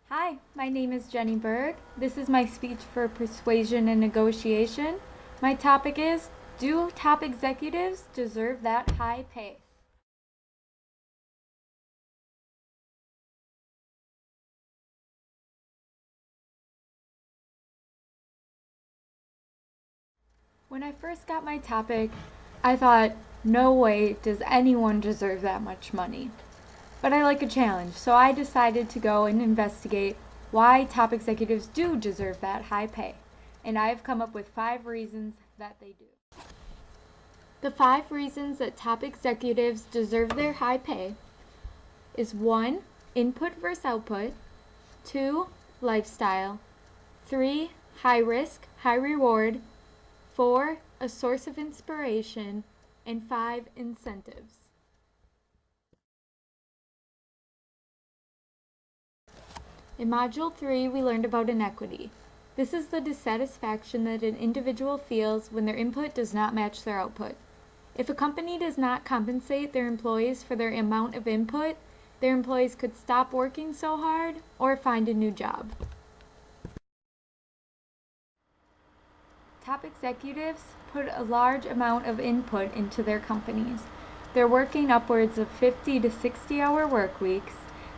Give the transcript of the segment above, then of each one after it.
Hi, my name is Jenny Berg. This is my speech for persuasion and negotiation. My topic is, do top executives deserve that high pay? When I first got my topic, I thought, no way does anyone deserve that much money. But I like a challenge, so I decided to go and investigate why top executives do deserve that high pay. And I have come up with 5 reasons that they do. The 5 reasons that top executives deserve their high pay is 1. Input versus output, 2. Lifestyle, 3. High risk, high reward, 4. A source of inspiration, and 5. Incentives. In Module 3, we learned about inequity. This is the dissatisfaction that an individual feels when their input does not match their output. If a company does not compensate their employees for their amount of input, their employees could stop working so hard or find a new job. Top executives put a large amount of input into their companies. They're working upwards of 50 to 60-hour work weeks.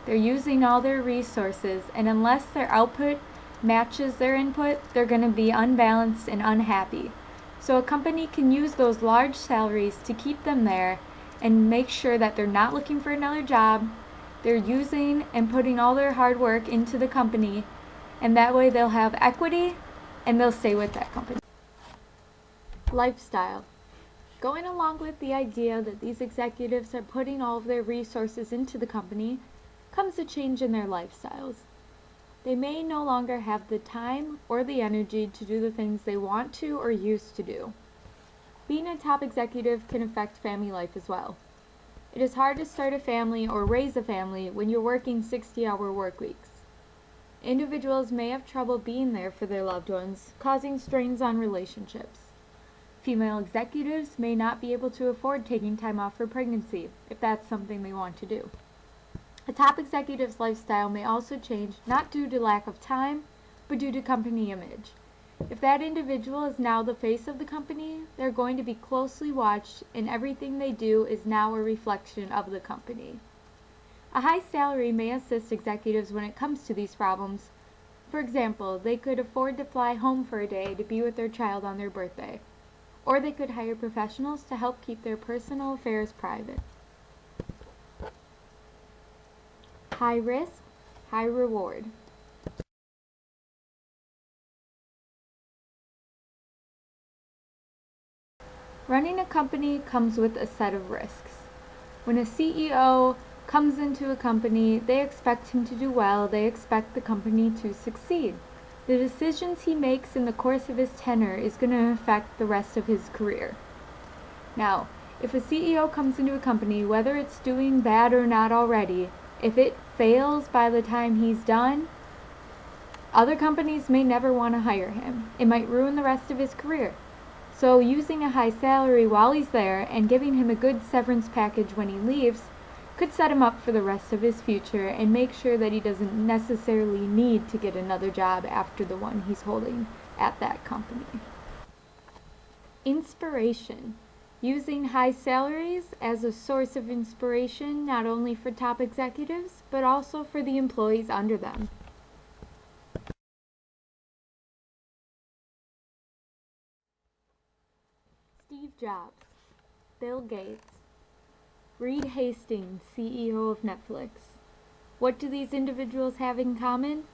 They're using all their resources, and unless their output matches their input, they're going to be unbalanced and unhappy. So a company can use those large salaries to keep them there and make sure that they're not looking for another job. They're using and putting all their hard work into the company, and that way they'll have equity and they'll stay with that company. Lifestyle. Going along with the idea that these executives are putting all of their resources into the company comes a change in their lifestyles. They may no longer have the time or the energy to do the things they want to or used to do. Being a top executive can affect family life as well. It is hard to start a family or raise a family when you're working 60-hour work weeks. Individuals may have trouble being there for their loved ones, causing strains on relationships. Female executives may not be able to afford taking time off for pregnancy, if that's something they want to do. A top executive's lifestyle may also change not due to lack of time, but due to company image. If that individual is now the face of the company, they're going to be closely watched, and everything they do is now a reflection of the company. A high salary may assist executives when it comes to these problems. For example, they could afford to fly home for a day to be with their child on their birthday, or they could hire professionals to help keep their personal affairs private. High risk, high reward. Running a company comes with a set of risks. When a CEO comes into a company, they expect him to do well, they expect the company to succeed. The decisions he makes in the course of his tenure is going to affect the rest of his career. Now, if a CEO comes into a company, whether it's doing bad or not already, if it fails by the time he's done, other companies may never want to hire him. It might ruin the rest of his career. So using a high salary while he's there and giving him a good severance package when he leaves could set him up for the rest of his future and make sure that he doesn't necessarily need to get another job after the one he's holding at that company. Inspiration. Using high salaries as a source of inspiration not only for top executives, but also for the employees under them. Steve Jobs, Bill Gates, Reed Hastings, CEO of Netflix. What do these individuals have in common?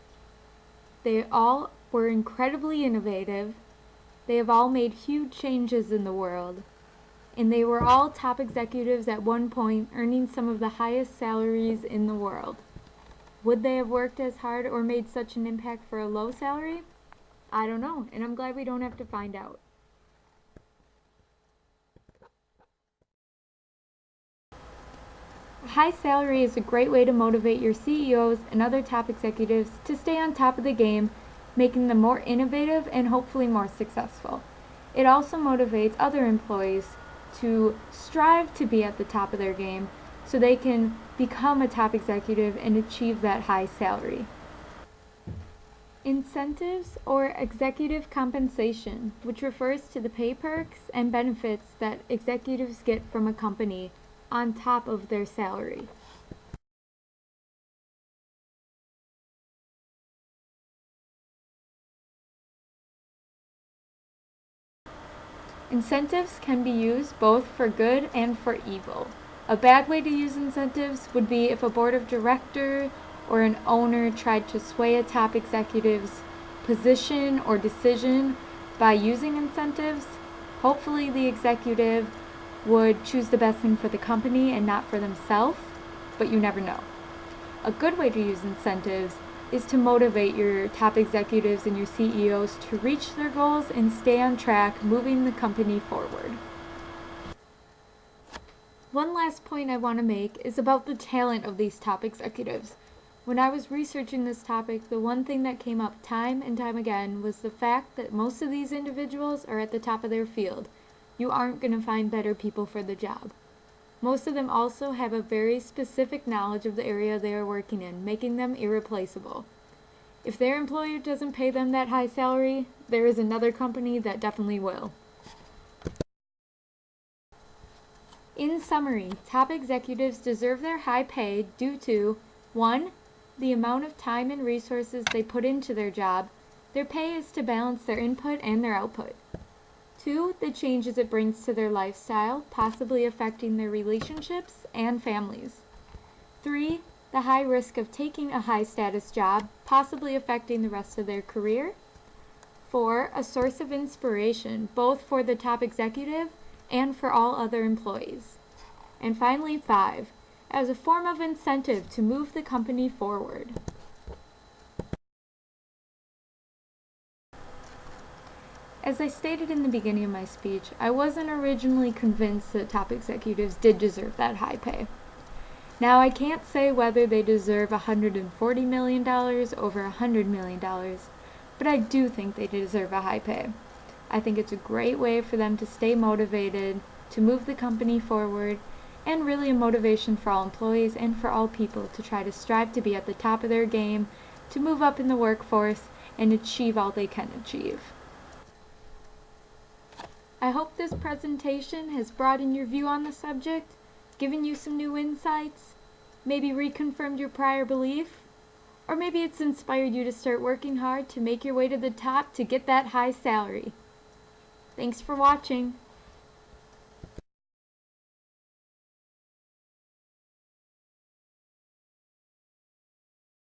They all were incredibly innovative. They have all made huge changes in the world. And they were all top executives at one point, earning some of the highest salaries in the world. Would they have worked as hard or made such an impact for a low salary? I don't know, and I'm glad we don't have to find out. A high salary is a great way to motivate your CEOs and other top executives to stay on top of the game, making them more innovative and hopefully more successful. It also motivates other employees to strive to be at the top of their game so they can become a top executive and achieve that high salary. Incentives or executive compensation, which refers to the pay perks and benefits that executives get from a company on top of their salary. Incentives can be used both for good and for evil. A bad way to use incentives would be if a board of directors or an owner tried to sway a top executive's position or decision by using incentives. Hopefully the executive would choose the best thing for the company and not for themselves, but you never know. A good way to use incentives is to motivate your top executives and your CEOs to reach their goals and stay on track, moving the company forward. One last point I want to make is about the talent of these top executives. When I was researching this topic, the one thing that came up time and time again was the fact that most of these individuals are at the top of their field. You aren't going to find better people for the job. Most of them also have a very specific knowledge of the area they are working in, making them irreplaceable. If their employer doesn't pay them that high salary, there is another company that definitely will. In summary, top executives deserve their high pay due to 1. The amount of time and resources they put into their job. Their pay is to balance their input and their output. 2. The changes it brings to their lifestyle, possibly affecting their relationships and families. 3. The high risk of taking a high-status job, possibly affecting the rest of their career. 4. A source of inspiration, both for the top executive and for all other employees. And finally, 5. As a form of incentive to move the company forward. As I stated in the beginning of my speech, I wasn't originally convinced that top executives did deserve that high pay. Now, I can't say whether they deserve $140 million over $100 million, but I do think they deserve a high pay. I think it's a great way for them to stay motivated, to move the company forward, and really a motivation for all employees and for all people to try to strive to be at the top of their game, to move up in the workforce, and achieve all they can achieve. I hope this presentation has broadened your view on the subject, given you some new insights, maybe reconfirmed your prior belief, or maybe it's inspired you to start working hard to make your way to the top to get that high salary. Thanks for watching.